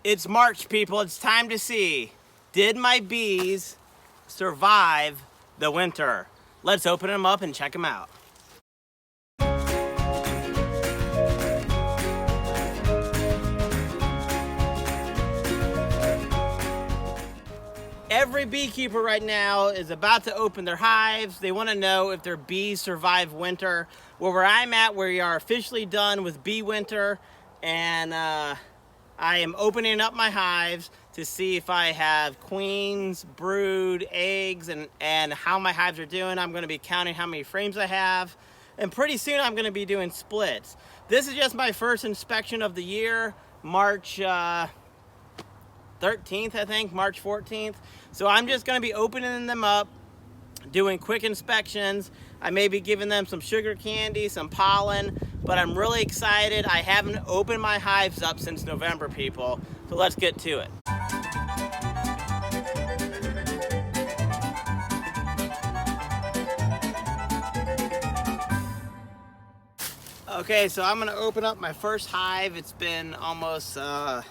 It's March, people. It's time to see, did my bees survive the winter? Let's open them up and check them out. Every beekeeper right now is about to open their hives. They want to know if their bees survive winter. Well, where I'm at, we are officially done with bee winter, and I am opening up my hives to see if I have queens, brood, eggs, and how my hives are doing. I'm going to be counting how many frames I have, and pretty soon I'm going to be doing splits. This is just my first inspection of the year, March 13th, I think, March 14th. So I'm just going to be opening them up, doing quick inspections. I may be giving them some sugar candy, some pollen, but I'm really excited. I haven't opened my hives up since November, people. So let's get to it. Okay, so I'm gonna open up my first hive. It's been almost 5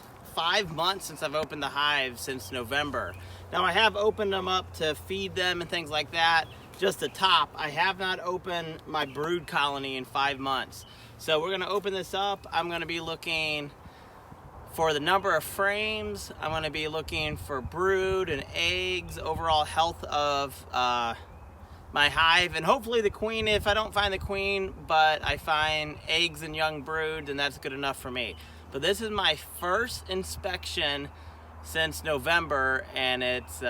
months since I've opened the hive, since November. Now I have opened them up to feed them and things like that, just the top. I have not opened my brood colony in 5 months. So we're gonna open this up. I'm gonna be looking for the number of frames. I'm gonna be looking for brood and eggs, overall health of my hive, and hopefully the queen. If I don't find the queen, but I find eggs and young brood, then that's good enough for me. But this is my first inspection since November, and it's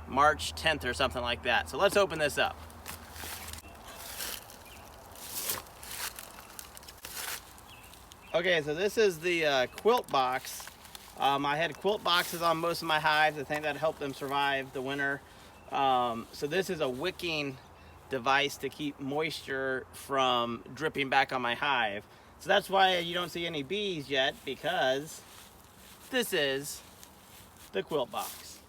March 10th or something like that. So let's open this up. Okay, so this is the quilt box. I had quilt boxes on most of my hives. I think that helped them survive the winter. So this is a wicking device to keep moisture from dripping back on my hive. So that's why you don't see any bees yet, because this is the quilt box.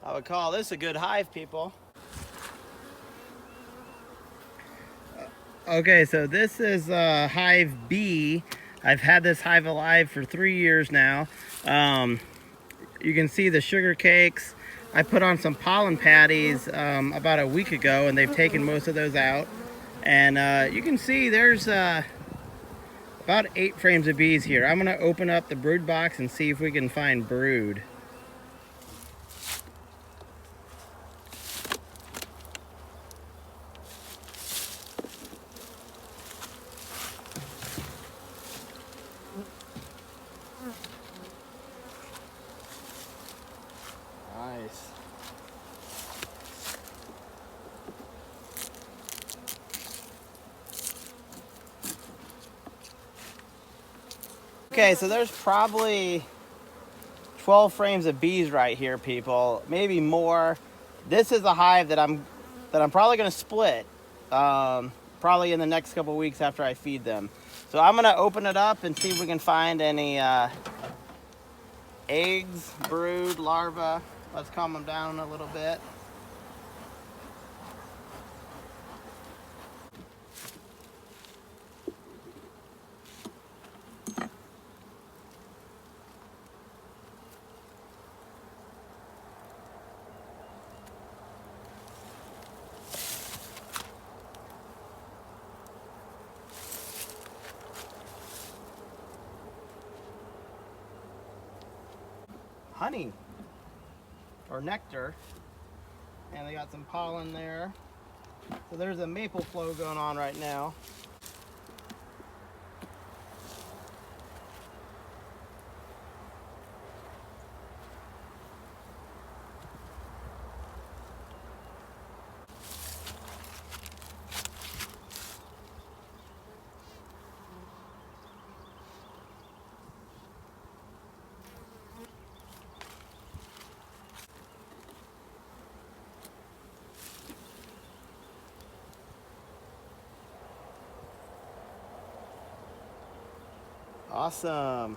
I would call this a good hive, people. Okay, so this is hive B. I've had this hive alive for 3 years now. You can see the sugar cakes. I put on some pollen patties about a week ago, and they've taken most of those out. And you can see there's about 8 frames of bees here. I'm gonna open up the brood box and see if we can find brood. Nice. Okay, so there's probably 12 frames of bees right here, people. Maybe more. This is a hive that I'm probably going to split, probably in the next couple weeks after I feed them. So I'm going to open it up and see if we can find any eggs, brood, larvae. Let's calm them down a little bit. Honey or nectar, and they got some pollen there. So there's a maple flow going on right now. Awesome.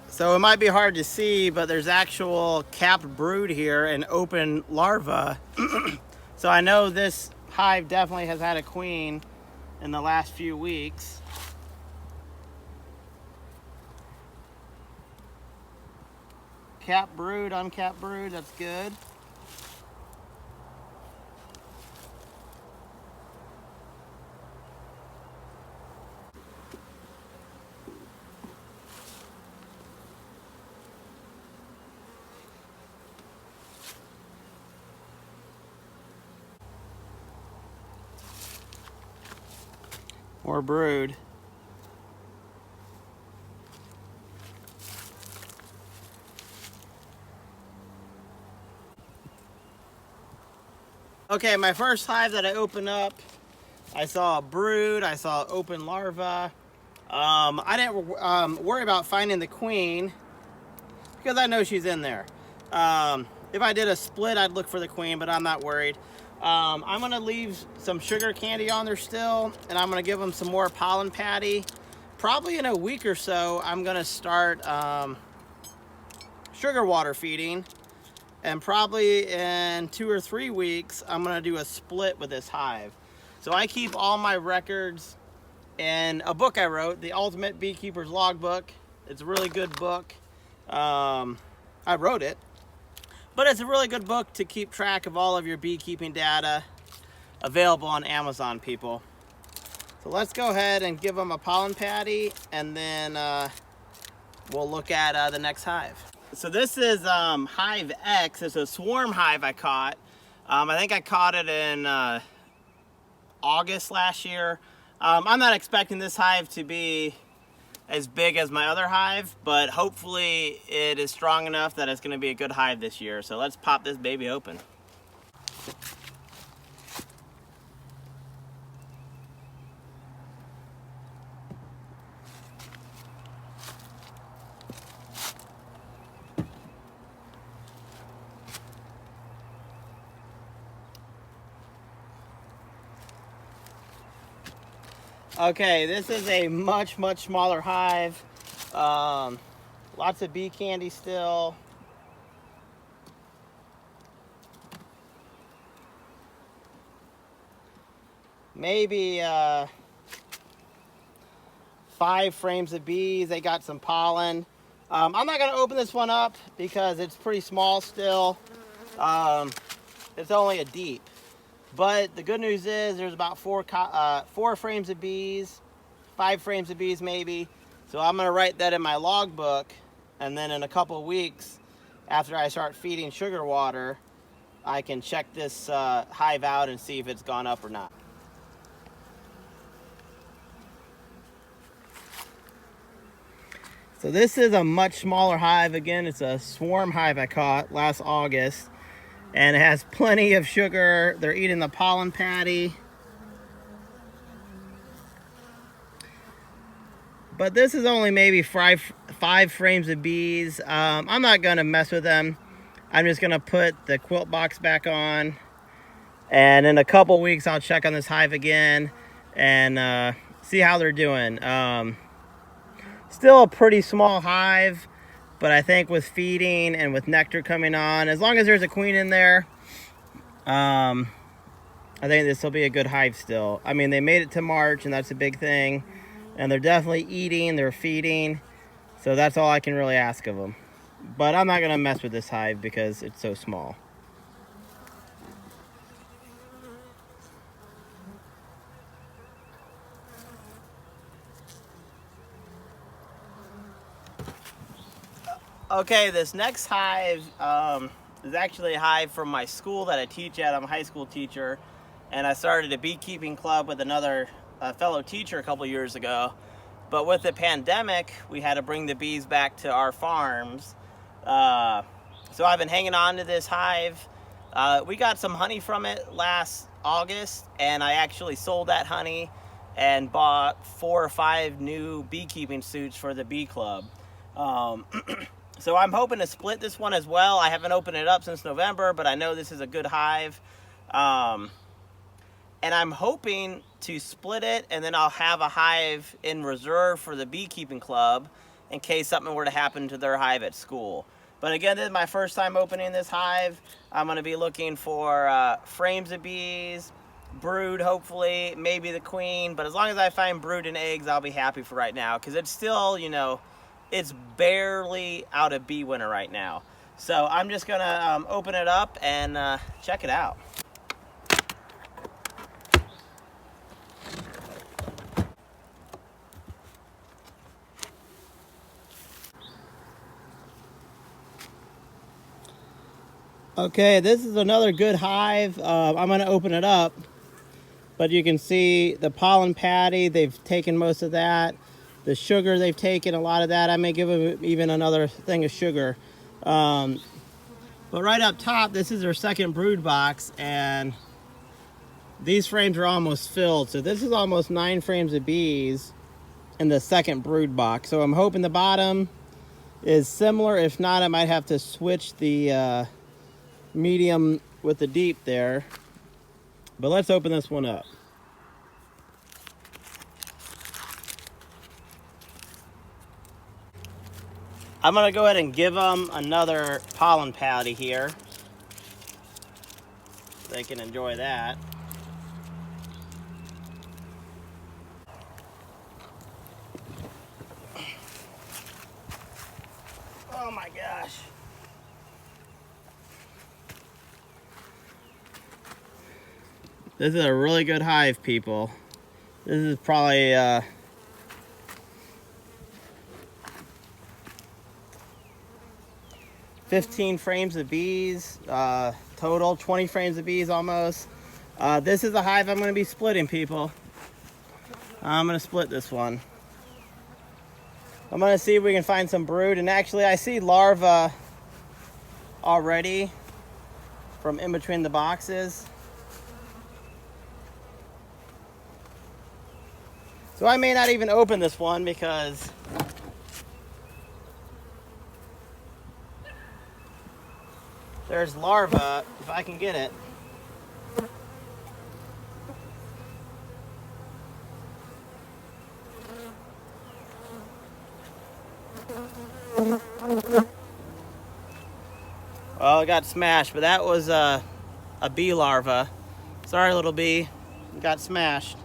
So it might be hard to see, but there's actual capped brood here and open larvae. So I know this hive definitely has had a queen in the last few weeks. Capped brood, uncapped brood, that's good. More brood. Okay, my first hive that I opened up, I saw a brood, I saw open larva. I didn't worry about finding the queen because I know she's in there. If I did a split, I'd look for the queen, but I'm not worried. I'm gonna leave some sugar candy on there still, and I'm gonna give them some more pollen patty. Probably in a week or so, I'm gonna start sugar water feeding, and probably in 2 or 3 weeks, I'm gonna do a split with this hive. So I keep all my records in a book I wrote, The Ultimate Beekeeper's Logbook. It's a really good book. I wrote it. But it's a really good book to keep track of all of your beekeeping data, available on Amazon, people. So let's go ahead and give them a pollen patty, and then we'll look at the next hive. So this is Hive X. It's a swarm hive I caught. I think I caught it in August last year. I'm not expecting this hive to be as big as my other hive, but hopefully it is strong enough that it's going to be a good hive this year. So let's pop this baby open. Okay, this is a much smaller hive. Lots of bee candy still. Maybe 5 frames of bees. They got some pollen. I'm not going to open this one up because it's pretty small still. It's only a deep. But the good news is there's about 4 frames of bees, 5 frames of bees maybe. So I'm gonna write that in my logbook, and then in a couple of weeks, after I start feeding sugar water, I can check this hive out and see if it's gone up or not. So this is a much smaller hive. Again, it's a swarm hive I caught last August. And it has plenty of sugar. They're eating the pollen patty. But this is only maybe 5 frames of bees. I'm not gonna mess with them. I'm just gonna put the quilt box back on. And in a couple weeks, I'll check on this hive again and see how they're doing. Still a pretty small hive. But I think with feeding and with nectar coming on, as long as there's a queen in there, I think this will be a good hive still. I mean, they made it to March, and that's a big thing. And they're definitely eating, they're feeding. So that's all I can really ask of them. But I'm not going to mess with this hive because it's so small. Okay, this next hive is actually a hive from my school that I teach at. I'm a high school teacher, and I started a beekeeping club with another fellow teacher a couple years ago. But with the pandemic, we had to bring the bees back to our farms. So I've been hanging on to this hive. We got some honey from it last August, and I actually sold that honey and bought 4 or 5 new beekeeping suits for the bee club. So I'm hoping to split this one as well. I haven't opened it up since November, but I know this is a good hive. And I'm hoping to split it, and then I'll have a hive in reserve for the beekeeping club in case something were to happen to their hive at school. But again, this is my first time opening this hive. I'm going to be looking for frames of bees, brood hopefully, maybe the queen. But as long as I find brood and eggs, I'll be happy for right now, because it's still, you know, it's barely out of bee winter right now. So I'm just going to open it up and check it out. Okay, this is another good hive. I'm going to open it up, but you can see the pollen patty, they've taken most of that. The sugar, they've taken a lot of that. I may give them even another thing of sugar. But right up top, this is their second brood box, and these frames are almost filled. So this is almost 9 frames of bees in the second brood box. So I'm hoping the bottom is similar. If not, I might have to switch the medium with the deep there. But let's open this one up. I'm gonna go ahead and give them another pollen patty here so they can enjoy that. Oh my gosh. This is a really good hive, people. This is probably 15 frames of bees, total 20 frames of bees almost. This is a hive I'm going to be splitting, people. I'm going to split this one. I'm going to see if we can find some brood. And actually, I see larvae already from in between the boxes. So I may not even open this one because there's larvae, if I can get it. Well, it got smashed, but that was a bee larva. Sorry, little bee, it got smashed.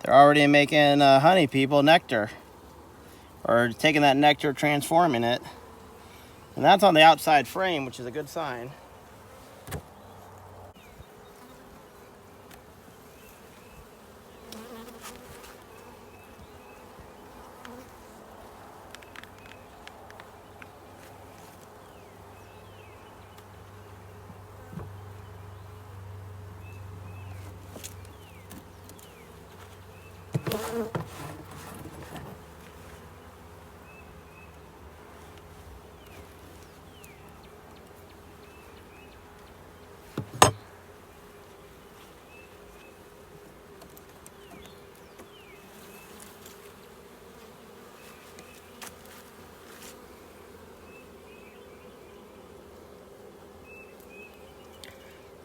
They're already making honey, people, nectar. Or taking that nectar, transforming it. And that's on the outside frame, which is a good sign.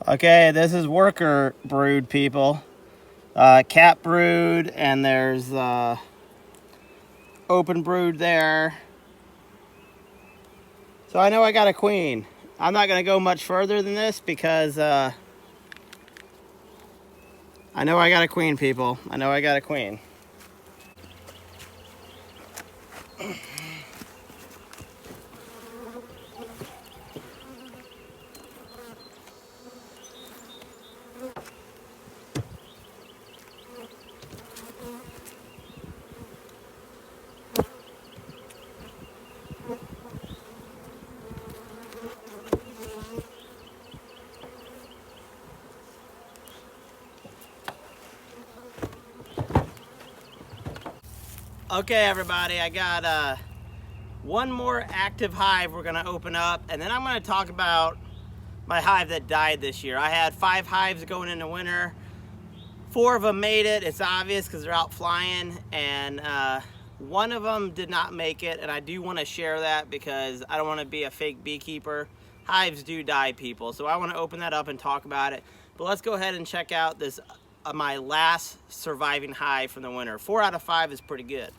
Okay, this is worker brood, people. Cap brood, and there's open brood there. So I know I got a queen. I'm not going to go much further than this because I know I got a queen, people. I know I got a queen. Okay, everybody, I got one more active hive we're gonna open up, and then I'm gonna talk about my hive that died this year. I had 5 hives going into winter. 4 of them made it. It's obvious because they're out flying, and one of them did not make it, and I do want to share that because I don't want to be a fake beekeeper. Hives do die, people, so I want to open that up and talk about it. But let's go ahead and check out this my last surviving hive from the winter. 4 out of 5 is pretty good.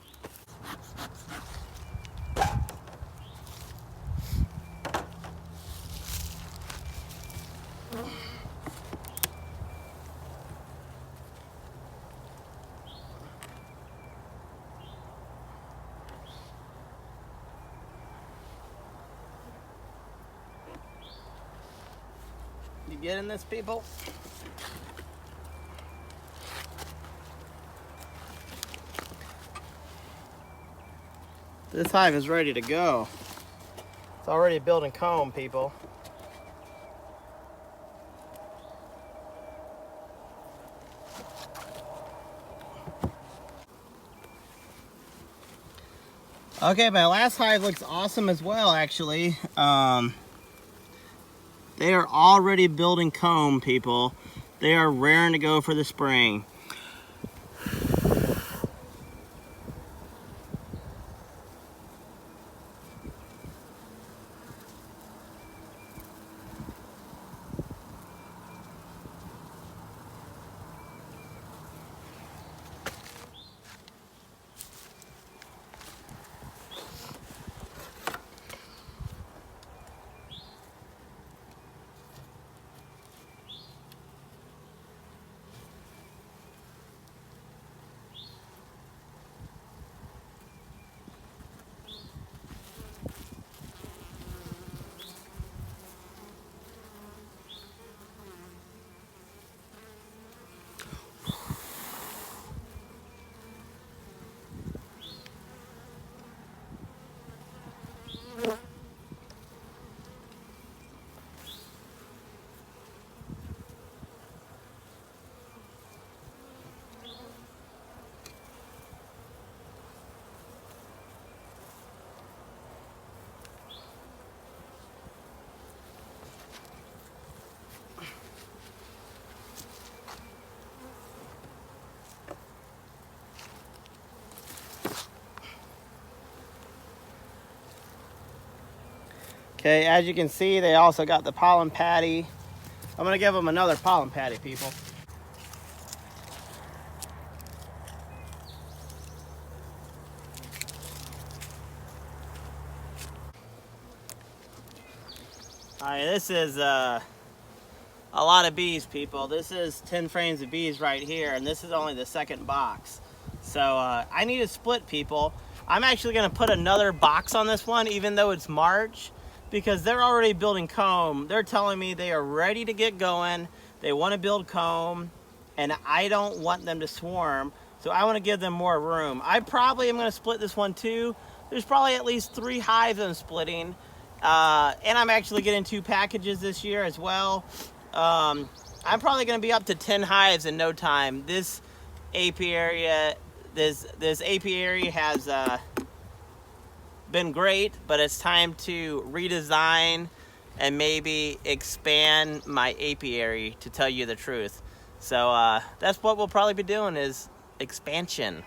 You getting this, people? This hive is ready to go. It's already building comb, people. Okay, my last hive looks awesome as well, actually. They are already building comb, people. They are raring to go for the spring. Okay, as you can see, they also got the pollen patty. I'm gonna give them another pollen patty, people. All right, this is a lot of bees, people. This is 10 frames of bees right here, and this is only the second box. So I need to split, people. I'm actually gonna put another box on this one, even though it's March, because they're already building comb. They're telling me they are ready to get going. They wanna build comb, and I don't want them to swarm, so I wanna give them more room. I probably am gonna split this one too. There's probably at least 3 hives I'm splitting. And I'm actually getting 2 packages this year as well. I'm probably going to be up to 10 hives in no time. This apiary has been great, but it's time to redesign and maybe expand my apiary, to tell you the truth. So that's what we'll probably be doing, is expansion.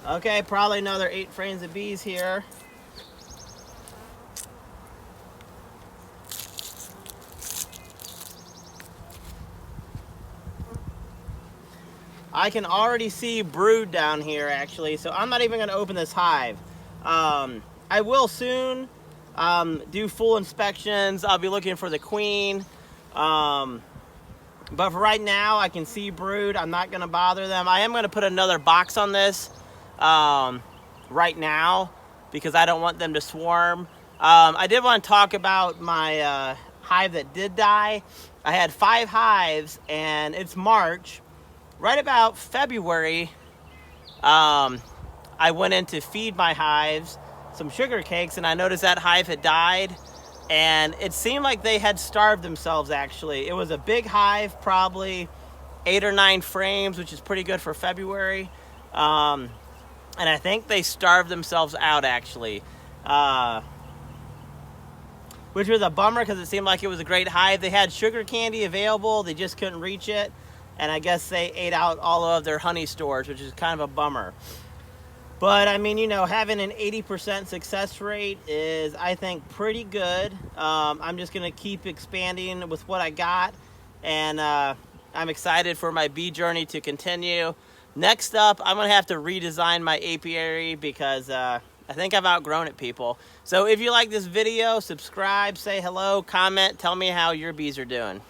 Okay, probably another 8 frames of bees here. I can already see brood down here, actually, so I'm not even going to open this hive. I will soon do full inspections. I'll be looking for the queen. But for right now, I can see brood. I'm not going to bother them. I am going to put another box on this right now because I don't want them to swarm. I did want to talk about my hive that did die. I had 5 hives, and it's March, right about February, I went in to feed my hives some sugar cakes, and I noticed that hive had died, and it seemed like they had starved themselves. Actually, it was a big hive, probably 8 or 9 frames, which is pretty good for February, and I think they starved themselves out, actually, which was a bummer because it seemed like it was a great hive. They had sugar candy available, they just couldn't reach it, and I guess they ate out all of their honey stores, which is kind of a bummer. But I mean, you know, having an 80% success rate is, I think, pretty good. I'm just going to keep expanding with what I got, and I'm excited for my bee journey to continue. Next up, I'm going to have to redesign my apiary because I think I've outgrown it, people. So if you like this video, subscribe, say hello, comment, tell me how your bees are doing.